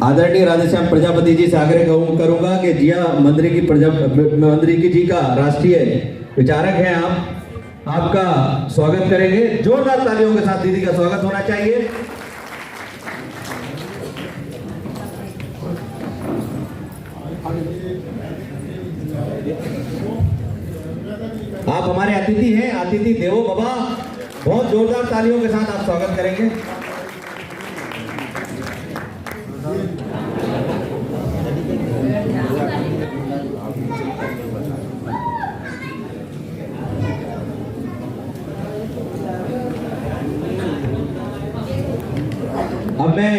आदरणीय राधेश्याम प्रजापति जी से आग्रह करूंगा कि जिया मंद्रिकी जी का राष्ट्रीय विचारक हैं आप, आपका स्वागत करेंगे। जोरदार तालियों के साथ दीदी का स्वागत होना चाहिए। आप हमारे अतिथि हैं, अतिथि देवो बाबा। बहुत जोरदार तालियों के साथ आप स्वागत करेंगे। अब मैं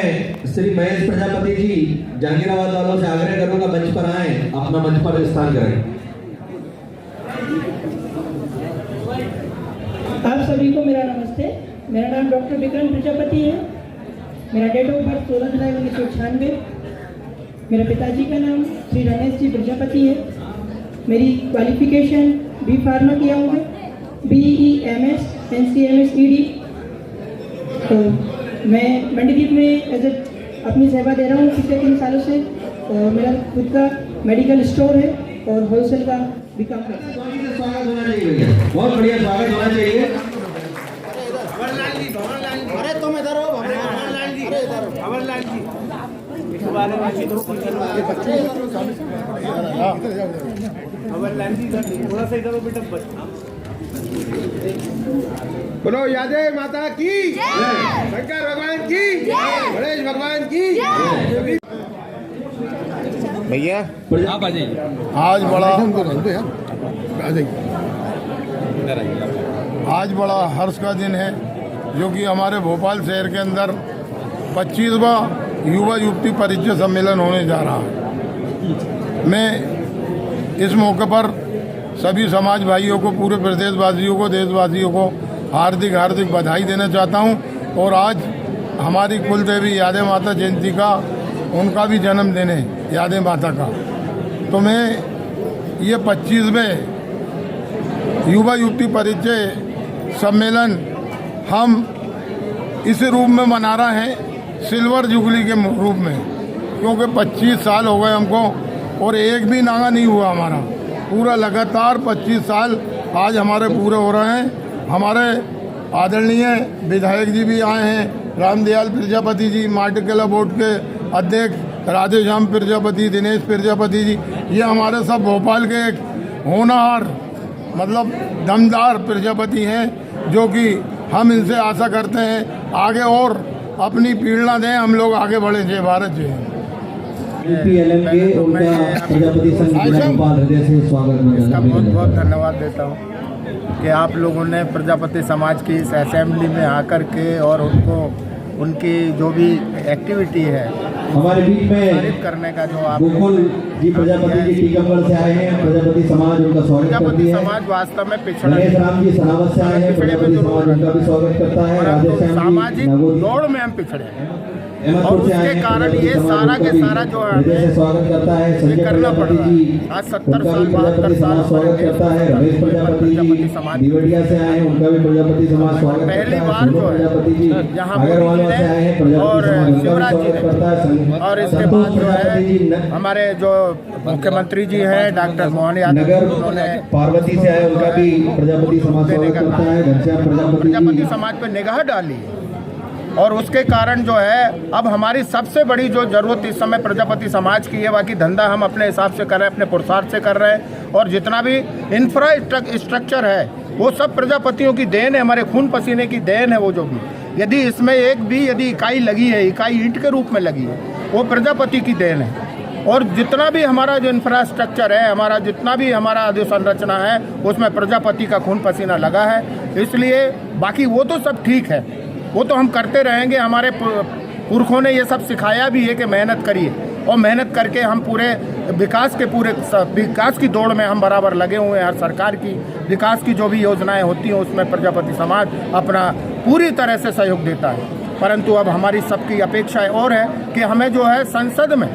श्री महेश प्रजापति जी जहांगीराबाद वालों से आग्रह करूंगा मंच पर आए, अपना मंच पर स्थान करें। आप सभी को मेरा नमस्ते। मेरा नाम डॉक्टर विक्रम प्रजापति है। मेरा डेट ऑफ बर्थ 16 जुलाई 1996। मेरे पिताजी का नाम श्री रमेश जी प्रजापति है। मेरी क्वालिफिकेशन बी फार्मा किया हूँ मैं, BE MS NCMS ED। तो मैं मंडीदीप में अपनी सेवा दे रहा हूँ पिछले 3 सालों से। और मेरा खुद का मेडिकल स्टोर है और होलसेल का भी काम करता है। स्वागत होना चाहिए, बहुत बढ़िया स्वागत होना चाहिए। अरे तुम इधर हो, भंवरलाल जी, भंवरलाल जी, भंवरलाल जी थोड़ा सा इधर हो बेटा। बोलो यादव माता की जय, शंकर भगवान की जय, गणेश भगवान की जय। भैया आप आ जाइए। आज बड़ा हर्ष का दिन है, जो कि हमारे भोपाल शहर के अंदर 25वां युवा युवती परिचय सम्मेलन होने जा रहा है। मैं इस मौके पर सभी समाज भाइयों को, पूरे प्रदेशवासियों को, देशवासियों को हार्दिक हार्दिक बधाई देना चाहता हूं। और आज हमारी कुल देवी यादव माता जयंती का, उनका भी जन्मदिन है यादव माता का। तो मैं ये 25वें युवा युवती परिचय सम्मेलन हम इस रूप में मना रहे हैं, सिल्वर जुबली के रूप में, क्योंकि 25 साल हो गए हमको और एक भी नागा नहीं हुआ हमारा। पूरा लगातार 25 साल आज हमारे पूरे हो रहे हैं। हमारे आदरणीय विधायक जी भी आए हैं, रामदयाल प्रजापति जी, माटिकला बोर्ड के अध्यक्ष राधेश्याम प्रजापति, दिनेश प्रजापति जी, ये हमारे सब भोपाल के एक होनहार, मतलब दमदार प्रजापति हैं, जो कि हम इनसे आशा करते हैं आगे और अपनी प्रेरणा दें, हम लोग आगे बढ़े। जय भारत, जय हिंद। PLM के उनका प्रजापति संघ भोपाल हृदय से स्वागत। इसका बहुत बहुत धन्यवाद देता हूँ कि आप लोगों ने प्रजापति समाज की इस असेंबली में आकर के और उनको उनकी जो भी एक्टिविटी है हमारे बीच में करने का जो आप गोकुल जी प्रजापति जी टीकमगढ़ से आए हैं। प्रजापति समाज उनका स्वागत करती है। समाज वास्तव में पिछड़ा गणेश राम जी सनावत से आए हैं, प्रजापति समाज उनका भी स्वागत करता है। राधेश्याम सामाजिक दौड़ में हम पिछड़े हैं और उसके कारण ये सारा के सारा जो है स्वागत करता है। संजय प्रजापति जी आज 70 साल 72 साल स्वागत करता है। रमेश प्रजापति समाज दिवटिया से आए हैं, उनका भी प्रजापति समाज स्वागत करता है। पहली बार जो प्रजापति जी यहाँ अगरवाल से आए हैं, और शिवराज जी, और इसके बाद जो है हमारे जो मुख्यमंत्री जी हैं डॉक्टर मोहन यादव, उन्होंने पार्वती से आए, उनका भी प्रजापति समाज स्वागत करता है। घनश्याम प्रजापति समाज पर निगाह डाली और उसके कारण जो है अब हमारी सबसे बड़ी जो जरूरत इस समय प्रजापति समाज की है, बाकी धंधा हम अपने हिसाब से कर रहे हैं, अपने पुरुषार्थ से कर रहे हैं। और जितना भी इंफ्रास्ट्रक्चर है वो सब प्रजापतियों की देन है, हमारे खून पसीने की देन है। वो जो भी यदि इसमें एक भी यदि इकाई लगी है, इकाई ईंट के रूप में लगी है, वो प्रजापति की देन है। और जितना भी हमारा जो इंफ्रास्ट्रक्चर है, हमारा जितना भी हमारा जो संरचना है, उसमें प्रजापति का खून पसीना लगा है। इसलिए बाकी वो तो सब ठीक है, वो तो हम करते रहेंगे। हमारे पुरखों ने ये सब सिखाया भी है कि मेहनत करिए, और मेहनत करके हम पूरे विकास की दौड़ में हम बराबर लगे हुए हैं। हर सरकार की विकास की जो भी योजनाएं होती हैं उसमें प्रजापति समाज अपना पूरी तरह से सहयोग देता है। परंतु अब हमारी सबकी अपेक्षा और है कि हमें जो है संसद में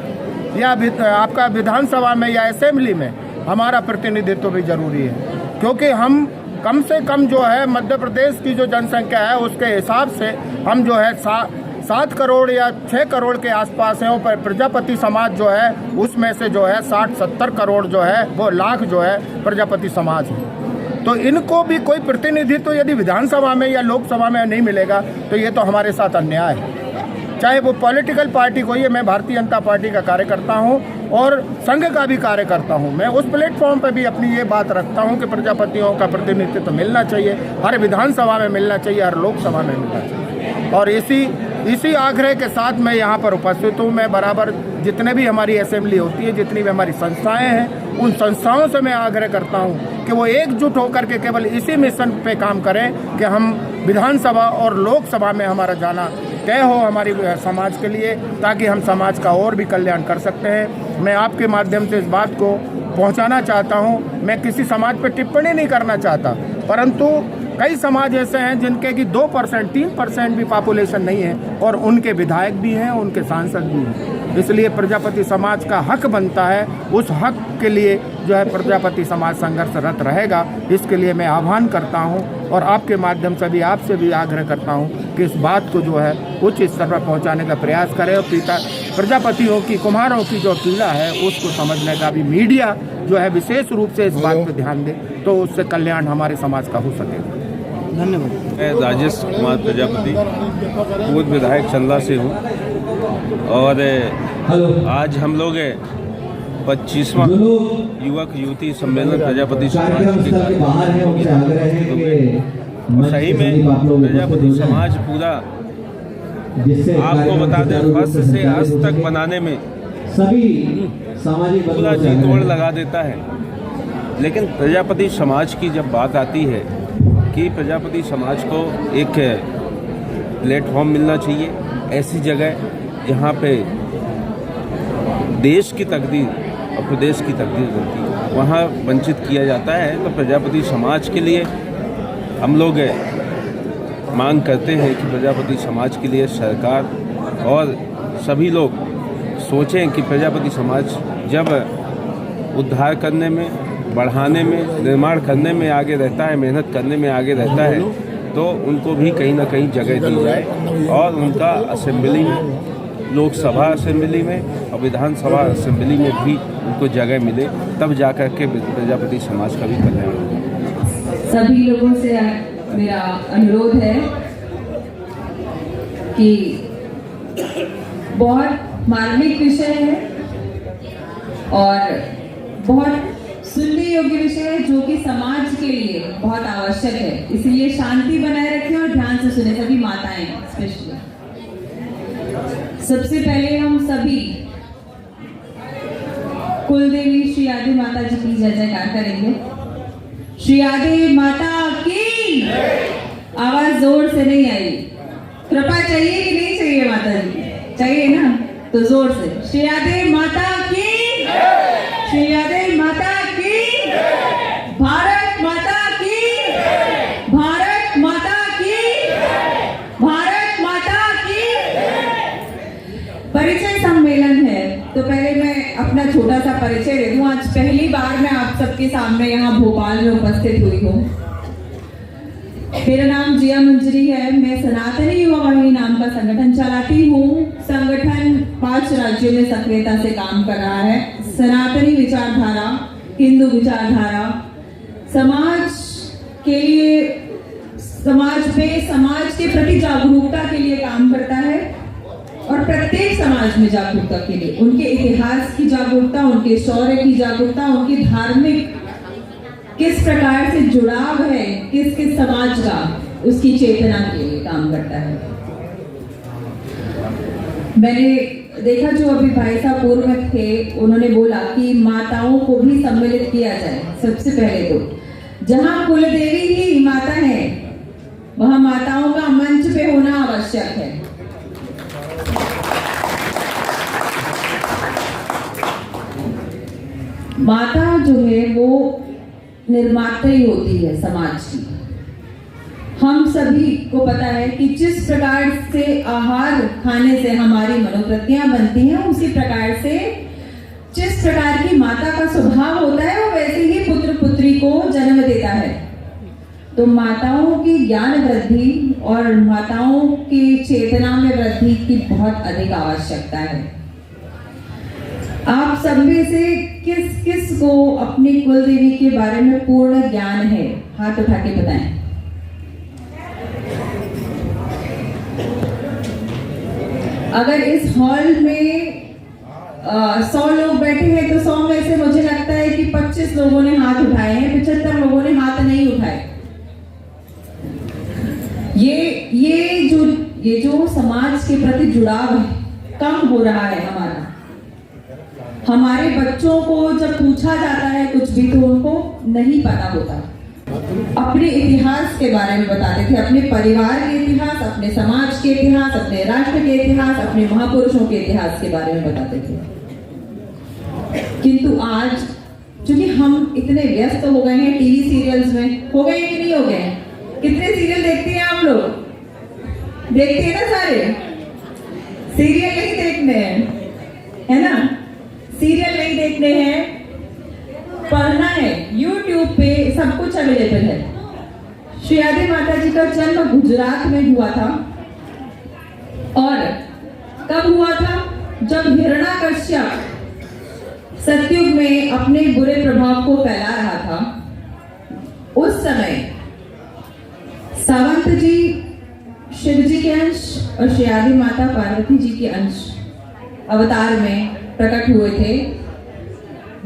या आपका विधानसभा में या असेंबली में हमारा प्रतिनिधित्व भी जरूरी है, क्योंकि हम कम से कम जो है मध्य प्रदेश की जो जनसंख्या है उसके हिसाब से हम जो है 7 करोड़ या 6 करोड़ के आसपास हैं, और प्रजापति समाज जो है उसमें से जो है 60-70 करोड़ जो है वो लाख जो है प्रजापति समाज है। तो इनको भी कोई प्रतिनिधित्व तो यदि विधानसभा में या लोकसभा में नहीं मिलेगा तो ये तो हमारे साथ अन्याय है। चाहे वो पॉलिटिकल पार्टी कोई है, मैं भारतीय जनता पार्टी का कार्यकर्ता हूँ और संघ का भी कार्यकर्ता हूँ। मैं उस प्लेटफॉर्म पर भी अपनी ये बात रखता हूँ कि प्रजापतियों का प्रतिनिधित्व तो मिलना चाहिए, हर विधानसभा में मिलना चाहिए, हर लोकसभा में मिलना चाहिए। और इसी आग्रह के साथ मैं यहाँ पर उपस्थित हूँ। मैं बराबर जितने भी हमारी असेंबली होती है, जितनी भी हमारी संस्थाएं हैं, उन संस्थाओं से मैं आग्रह करता हूँ कि वो एकजुट होकर के केवल इसी मिशन पे काम करें कि हम विधानसभा और लोकसभा में हमारा जाना तय हो हमारी समाज के लिए, ताकि हम समाज का और भी कल्याण कर सकते हैं। मैं आपके माध्यम से इस बात को पहुंचाना चाहता हूं। मैं किसी समाज पर टिप्पणी नहीं करना चाहता, परंतु कई समाज ऐसे हैं जिनके कि 2%, 3% भी पॉपुलेशन नहीं है और उनके विधायक भी हैं, उनके सांसद भी हैं। इसलिए प्रजापति समाज का हक बनता है, उस हक के लिए जो है प्रजापति समाज संघर्षरत रहेगा। इसके लिए मैं आह्वान करता हूं और आपके माध्यम से भी आपसे भी आग्रह करता हूं कि इस बात को जो है उच्च स्तर पर पहुंचाने का प्रयास करें और प्रजापतियों की, कुम्हारों की जो पीड़ा है उसको समझने का भी मीडिया जो है विशेष रूप से इस बात पर ध्यान दे, तो उससे कल्याण हमारे समाज का हो सकेगा। धन्यवाद। मैं राजेश कुमार प्रजापति पूर्व विधायक चंदा से हूँ और आज हम लोग 25वां युवक युवती सम्मेलन प्रजापति समाज और सही में प्रजापति समाज पूरा आपको बता दें फर्स्ट से अंत तक बनाने में सभी सामाजिक पूरा जी तोड़ लगा देता है। लेकिन प्रजापति समाज की जब बात आती है कि प्रजापति समाज को एक प्लेटफॉर्म मिलना चाहिए, ऐसी जगह जहाँ पे देश की तकदीर और प्रदेश की तकदीर बनती है, वहाँ वंचित किया जाता है। तो प्रजापति समाज के लिए हम लोग मांग करते हैं कि प्रजापति समाज के लिए सरकार और सभी लोग सोचें कि प्रजापति समाज जब उद्धार करने में, बढ़ाने में, निर्माण करने में आगे रहता है, मेहनत करने में आगे रहता है, तो उनको भी कहीं ना कहीं जगह दी जाए और उनका असेंबली में, लोकसभा असेंबली में और विधानसभा असेंबली में भी उनको जगह मिले, तब जाकर के प्रजापति समाज का भी कल्याण होगा। सभी लोगों से मेरा अनुरोध है कि बहुत मार्मिक विषय है और बहुत सुनने योग्य विषय है, जो कि समाज के लिए बहुत आवश्यक है। इसलिए शांति बनाए रखें और ध्यान से सुने, सभी माताएं स्पेशली। सबसे पहले हम सभी कुलदेवी श्री आदि माता जी की जय जयकार करेंगे। श्री आदि माता की आवाज जोर से नहीं आई। कृपा चाहिए कि नहीं चाहिए माता जी? चाहिए ना, तो जोर से श्री आदि माता की, श्री आदि माता की, भारत माता की, भारत माता की, भारत माता की। परिचय सम्मेलन है तो पहले मैं अपना छोटा सा परिचय दे दूं। आज पहली बार मैं आप सबके सामने यहाँ भोपाल में उपस्थित हुई हूँ। मेरा नाम जिया मंजरी है। मैं सनातनी युवा वाहिनी नाम का संगठन चलाती हूँ। संगठन 5 राज्यों में सक्रियता से काम कर रहा है। सनातनी विचारधारा, हिंदू विचारधारा, समाज के लिए, समाज में समाज के प्रति जागरूकता के लिए काम करता है और प्रत्येक समाज में जागरूकता के लिए, उनके इतिहास की जागरूकता, उनके शौर्य की जागरूकता, उनकी धार्मिक किस प्रकार से जुड़ाव है किस किस समाज का, उसकी चेतना के लिए काम करता है। मैंने देखा जो अभी भाई साहब पूर्व में थे, उन्होंने बोला कि माताओं को भी सम्मिलित किया जाए। सबसे पहले तो जहां कुलदेवी ही माता है, वहां माताओं का मंच पे होना आवश्यक है। माता जो है वो निर्माता ही होती है समाज की। हम सभी को पता है कि जिस प्रकार से आहार खाने से हमारी मनोवृत्तियां बनती हैं, उसी प्रकार से जिस प्रकार की माता का स्वभाव होता है, वो वैसे ही पुत्र पुत्री को जन्म देता है। तो माताओं की ज्ञान वृद्धि और माताओं की चेतना में वृद्धि की बहुत अधिक आवश्यकता है। आप सब में से किस किस को अपनी कुल देवी के बारे में पूर्ण ज्ञान है? हाथ उठा के बताएं। अगर इस हॉल में 100 लोग बैठे हैं तो 100 में से मुझे लगता है कि 25 लोगों ने हाथ उठाए हैं, 75 लोगों ने हाथ नहीं उठाए। ये जो समाज के प्रति जुड़ाव है कम हो रहा है हमारा। हमारे बच्चों को जब पूछा जाता है कुछ भी तो उनको नहीं पता होता। अपने इतिहास के बारे में बताते थे, अपने परिवार के इतिहास, अपने समाज के इतिहास, अपने राष्ट्र के इतिहास, अपने महापुरुषों के इतिहास के बारे में बताते थे। किंतु आज चूंकि हम इतने व्यस्त हो गए हैं टीवी सीरियल्स में, हो गए कि नहीं हो गए? कितने सीरियल देखते हैं आप लोग? देखते हैं ना सारे? सीरियल नहीं देखने हैं, है ना? सीरियल नहीं देखने हैं, पढ़ना है। YouTube पे सब कुछ अवेलेबल है। श्री आदि माता जी का जन्म गुजरात में हुआ था। और कब हुआ था? जब हिरण्यकश्यप सतयुग में अपने बुरे प्रभाव को फैला रहा था। उस समय सावंत जी शिव जी के अंश और श्री आदि माता पार्वती जी के अंश अवतार में प्रकट हुए थे,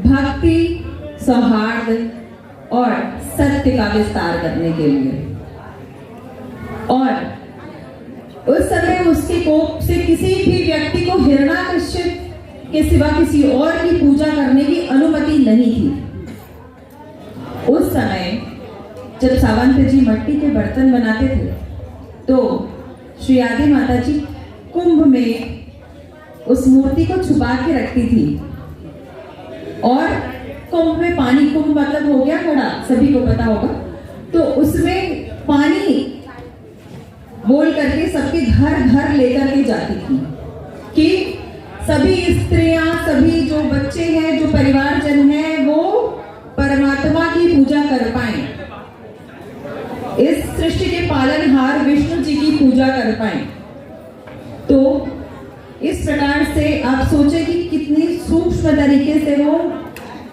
भक्ति, सौहार्द और सत्य का विस्तार करने के लिए। और उस समय उसके कोप से किसी भी व्यक्ति को हिरण्यकश्यप के सिवा किसी और की पूजा करने की अनुमति नहीं थी। उस समय जब सावंत जी मिट्टी के बर्तन बनाते थे तो श्री आदि माता जी कुंभ में उस मूर्ति को छुपा के रखती थी। और कुंभ में पानी, कुंभ मतलब हो गया घड़ा, सभी को पता होगा, तो उसमें पानी बोल करके सबके घर घर लेकर के जाती थी कि सभी स्त्रियां, सभी जो बच्चे हैं, जो परिवारजन हैं, वो परमात्मा की पूजा कर पाएं, इस सृष्टि के पालनहार विष्णु जी की पूजा कर पाएं। तो इस प्रकार से आप सोचें कि कितनी सूक्ष्म तरीके से वो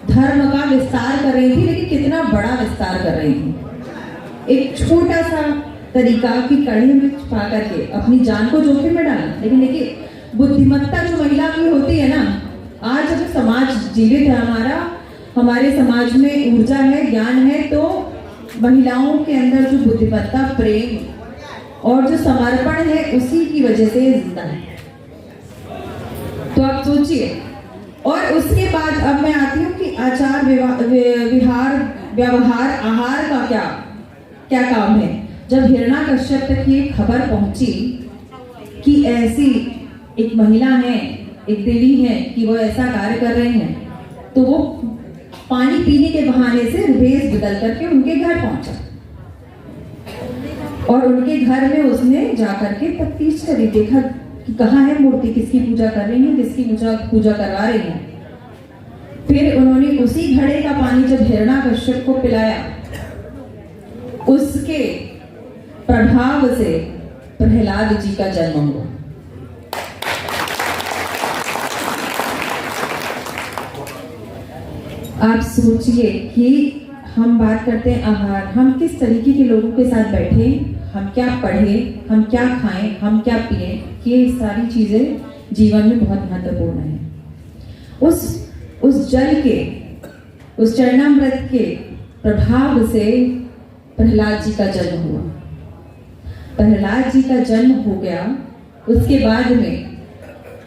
धर्म का विस्तार कर रही थी, लेकिन कितना बड़ा विस्तार कर रही थी। एक छोटा सा तरीका कि कढ़ी में छुपा करके अपनी जान को जोखिम में डाला। लेकिन देखिए बुद्धिमत्ता जो महिला की होती है ना, आज जो समाज जीवित है हमारे समाज में ऊर्जा है, ज्ञान है, तो महिलाओं के अंदर जो बुद्धिमत्ता, प्रेम और जो समर्पण है उसी की वजह से जिंदा है। तो आप सोचिए। और उसके बाद अब मैं आती हूँ कि आचार विहार, व्यवहार, आहार का क्या काम है। जब हिरण्यकश्यप तक ये खबर पहुंची कि ऐसी एक महिला है, एक देवी है कि वो ऐसा कार्य कर रहे हैं, तो वो पानी पीने के बहाने से भेष बदल करके उनके घर पहुंचा और उनके घर में उसने जाकर के तफ्तीश करी, देखा कि कहाँ है मूर्ति, किसकी पूजा कर रही है, किसकी पूजा करवा रही है। फिर उन्होंने उसी घड़े का पानी जब हिरण्यकश्यप को पिलाया, उसके प्रभाव से प्रहलाद जी का जन्म हुआ। आप सोचिए कि हम बात करते हैं आहार, हम किस तरीके के लोगों के साथ बैठे, हम क्या पढ़े, हम क्या खाएं, हम क्या पिए, ये सारी चीजें जीवन में बहुत महत्वपूर्ण है। उस जल के, उस चरणामृत के प्रभाव से प्रहलाद जी का जन्म हुआ। प्रहलाद जी का जन्म हो गया, उसके बाद में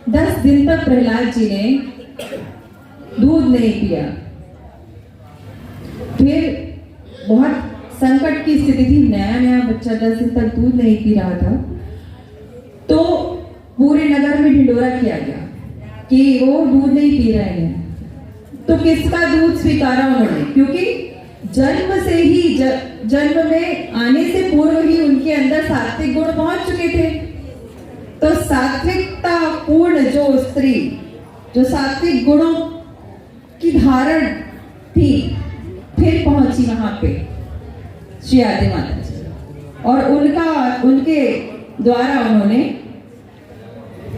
10 दिन तक प्रहलाद जी ने दूध नहीं पिया। फिर बहुत संकट की स्थिति थी, नया बच्चा 10 दिन तक दूध नहीं पी रहा था, तो पूरे नगर में ढिंडोरा किया गया कि वो दूध नहीं पी रहे हैं। तो किसका दूध स्वीकारा उन्होंने? क्योंकि जन्म से ही, जन्म में आने से पूर्व ही उनके अंदर सात्विक गुण पहुंच चुके थे। तो सात्विकता पूर्ण जो स्त्री, जो सात्विक गुणों की धारण थी, फिर पहुंची वहां पे श्री आरती माता जी, और उनके द्वारा उन्होंने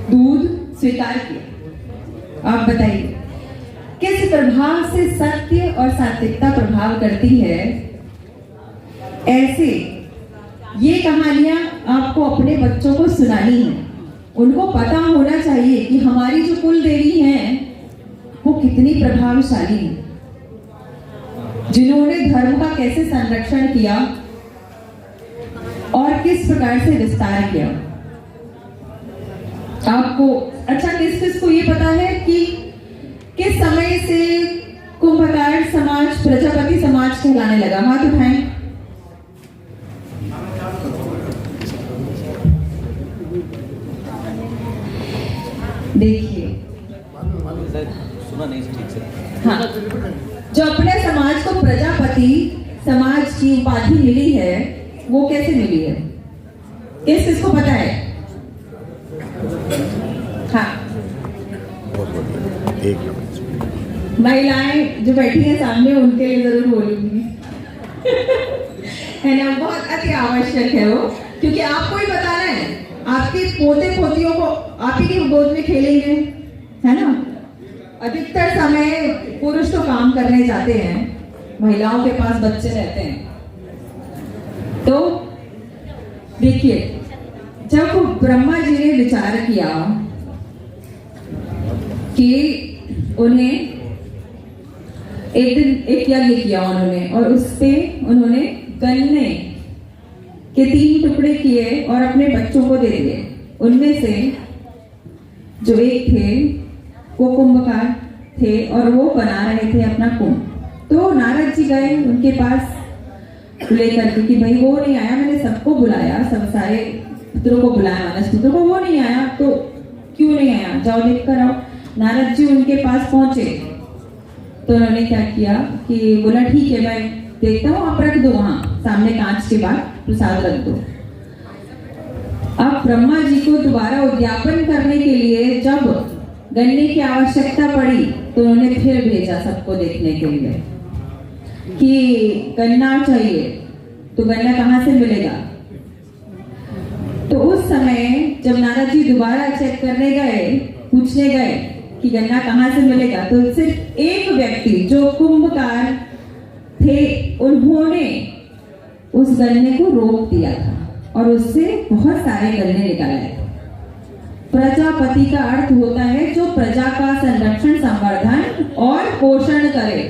दूध स्वीकार किया। आप बताइए किस प्रभाव से सत्य और सात्विकता प्रभाव करती है। ऐसे ये कहानियां आपको अपने बच्चों को सुनानी है। उनको पता होना चाहिए कि हमारी जो कुल देवी हैं वो कितनी प्रभावशाली है, जिन्होंने धर्म का कैसे संरक्षण किया और किस प्रकार से विस्तार किया। आपको अच्छा किस को ये पता है कि किस समय से कुंभकार समाज प्रजापति समाज कहलाने लगा? हाथ उठाएं। देखिए, हाँ, जो अपने समाज को प्रजापति समाज की उपाधि मिली है वो कैसे मिली है? किसको पता है? हाँ, महिलाएं जो बैठी हैं सामने उनके लिए जरूर बोलूंगी है ना, बहुत अति आवश्यक है वो, क्योंकि आपको ही बताना है, आपके पोते पोतियों को आप ही की गोद में खेलेंगे, है ना। अधिकतर समय पुरुष तो काम करने जाते हैं, महिलाओं के पास बच्चे रहते हैं। तो देखिए, जब ब्रह्मा जी ने विचार किया कि उन्हें एक दिन एक यज्ञ किया उन्होंने, और उस पे उन्होंने गन्ने के 3 टुकड़े किए और अपने बच्चों को दे दिए। उनमें से जो एक थे वो कुंभकार थे और वो बना रहे थे अपना कुंभ। तो नारद जी गए उनके पास लेकर के कि भाई वो नहीं आया, मैंने सबको बुलाया, सब सारे पुत्रों को बुलाया, मानस पुत्रों को, वो नहीं आया, तो क्यों नहीं आया, जाओ देख कर आओ। नारद जी उनके पास पहुंचे तो उन्होंने क्या किया कि बोला ठीक है मैं देखता हूँ, आप रख दो वहां सामने कांच के बाद प्रसाद रख दो। अब ब्रह्मा जी को दोबारा उद्यापन करने के लिए जब गन्ने की आवश्यकता पड़ी तो उन्होंने फिर भेजा सबको देखने के लिए कि गन्ना चाहिए, तो गन्ना कहाँ से मिलेगा। तो उस समय जब नारद जी दोबारा चेक करने गए, पूछने गए कि गन्ना कहाँ से मिलेगा, तो सिर्फ एक व्यक्ति जो कुंभकार थे उन्होंने उस गन्ने को रोक दिया था और उससे बहुत सारे गन्ने निकाले थे। प्रजापति का अर्थ होता है जो प्रजा का संरक्षण, संवर्धन और पोषण करे।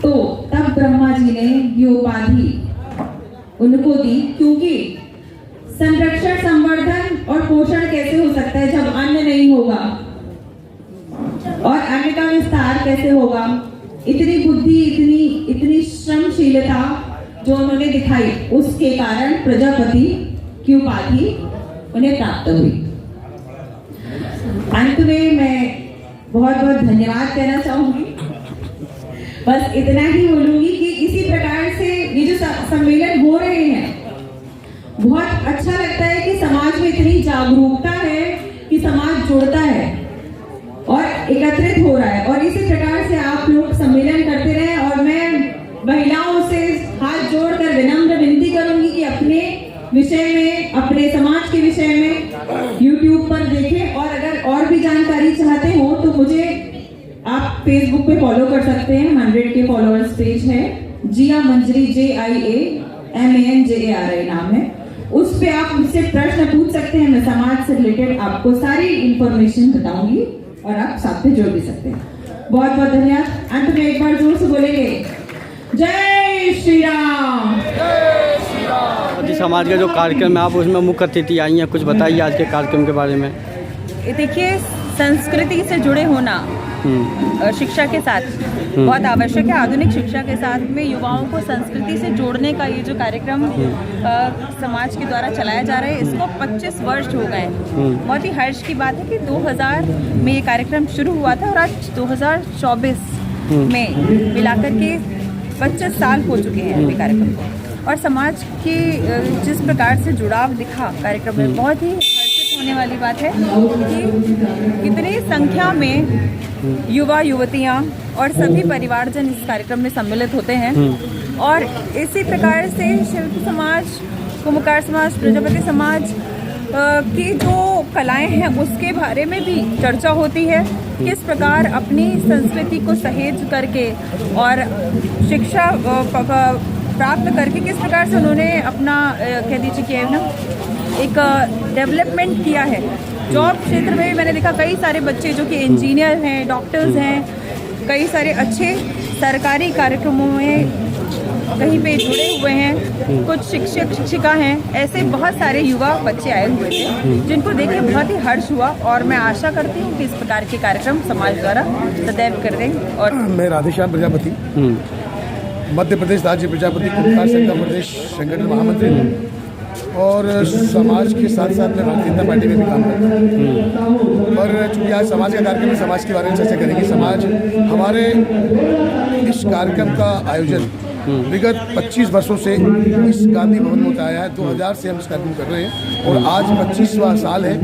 तो तब ब्रह्मा जी ने ये उपाधि उनको दी, क्योंकि संरक्षण, संवर्धन और पोषण कैसे हो सकता है जब अन्न नहीं होगा, और अन्न का विस्तार कैसे होगा। इतनी बुद्धि, इतनी श्रमशीलता जो उन्होंने दिखाई, उसके कारण प्रजापति की उपाधि उन्हें प्राप्त हुई। अंत में मैं बहुत बहुत धन्यवाद कहना चाहूंगी। बस इतना ही बोलूंगी कि इसी प्रकार से ये जो सम्मेलन हो रहे हैं, बहुत अच्छा लगता है कि समाज में इतनी जागरूकता है कि समाज जुड़ता है और एकत्रित हो रहा है, और इसी प्रकार से आप लोग सम्मेलन करते रहे। और मैं महिलाओं से हाथ जोड़कर विनम्र विनती करूंगी कि अपने विषय में, अपने समाज के विषय में YouTube पर देखें, और अगर और भी जानकारी चाहते हो तो मुझे आप फेसबुक पे फॉलो कर सकते हैं। 100 के फॉलोअर्स पेज है, जिया मंजरी, JIAMANJARI नाम है। उस पे आप मुझसे प्रश्न पूछ सकते हैं, मैं समाज से रिलेटेड आपको सारी इंफॉर्मेशन बताऊंगी और आप साथ में जोड़ भी सकते हैं। बहुत बहुत धन्यवाद। अंत में एक बार जोर से बोलेंगे जय श्री राम। जी, समाज का जो कार्यक्रम है आप उसमें मुख्य अतिथि आई हैं, कुछ बताइए आज के कार्यक्रम के बारे में। देखिए, संस्कृति से जुड़े होना शिक्षा के साथ बहुत आवश्यक है। आधुनिक शिक्षा के साथ में युवाओं को संस्कृति से जोड़ने का ये जो कार्यक्रम समाज के द्वारा चलाया जा रहा है, इसको 25 वर्ष हो गए। बहुत ही हर्ष की बात है कि 2000 में ये कार्यक्रम शुरू हुआ था और आज 2024 में मिलाकर के 25 साल हो चुके हैं ये कार्यक्रम को। और समाज के जिस प्रकार से जुड़ाव दिखा कार्यक्रम में, बहुत ही हर्षित होने वाली बात है कि इतनी संख्या में युवा युवतियां और सभी परिवारजन इस कार्यक्रम में सम्मिलित होते हैं और इसी प्रकार से शिल्प समाज, कुम्भकार समाज, प्रजापति समाज की जो कलाएं हैं उसके बारे में भी चर्चा होती है। किस प्रकार अपनी संस्कृति को सहेज करके और शिक्षा प्राप्त करके किस प्रकार से उन्होंने अपना कह दीजिए कि ना एक डेवलपमेंट किया है। जॉब क्षेत्र में भी मैंने देखा कई सारे बच्चे जो कि इंजीनियर हैं, डॉक्टर्स हैं, कई सारे अच्छे सरकारी कार्यक्रमों में कहीं पे जुड़े हुए हैं, कुछ शिक्षक शिक्षिका हैं, ऐसे बहुत सारे युवा बच्चे आए हुए थे जिनको देख के बहुत ही हर्ष हुआ और मैं आशा करती हूँ कि इस प्रकार के कार्यक्रम समाज द्वारा सदैव कर दें। और मैं राधेश्याम प्रजापति, मध्य प्रदेश राज्य प्रजापति कुम्भकार संघ का प्रदेश संगठन महामंत्री हूँ और समाज के साथ साथ मैं भारतीय जनता पार्टी में भी काम करता हूँ। और चूँकि आज समाज का कार्यक्रम है, समाज के बारे में चर्चा करेंगे। समाज हमारे इस कार्यक्रम का आयोजन विगत 25 वर्षों से इस गांधी भवन में होता आया है। 2000 से हम इस कार्यक्रम कर रहे हैं और आज 25वां साल है।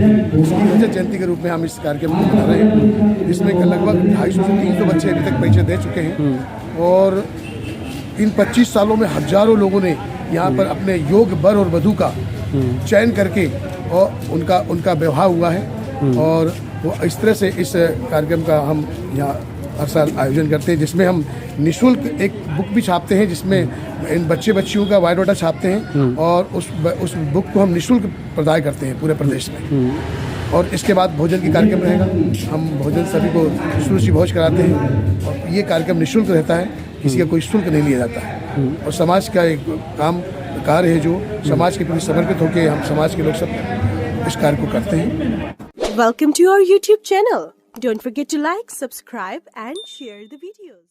उसकी रजत जयंती के रूप में हम इस कार्यक्रम को मना रहे हैं। इसमें लगभग 250 से 300 बच्चे अभी तक परिचय दे चुके हैं और इन 25 सालों में हजारों लोगों ने यहाँ पर अपने योग्य वर और वधू का चयन करके और उनका विवाह हुआ है और वो इस तरह से इस कार्यक्रम का हम यहाँ हर साल आयोजन करते हैं, जिसमें हम निःशुल्क एक बुक भी छापते हैं, जिसमें इन बच्चे बच्चियों का बायोडाटा छापते हैं और उस बुक को हम निःशुल्क प्रदान करते हैं पूरे प्रदेश में। और इसके बाद भोजन की कार्यक्रम रहेगा। हम भोजन सभी को शुरुचि भोज कराते हैं और ये कार्यक्रम निःशुल्क रहता है, किसी का कोई शुल्क नहीं लिया जाता है। और समाज का एक कार्य है जो समाज के प्रति समर्पित होकर हम समाज के लोग सब इस कार्य को करते हैं। Welcome to our YouTube channel. Don't forget to like, subscribe and share the videos.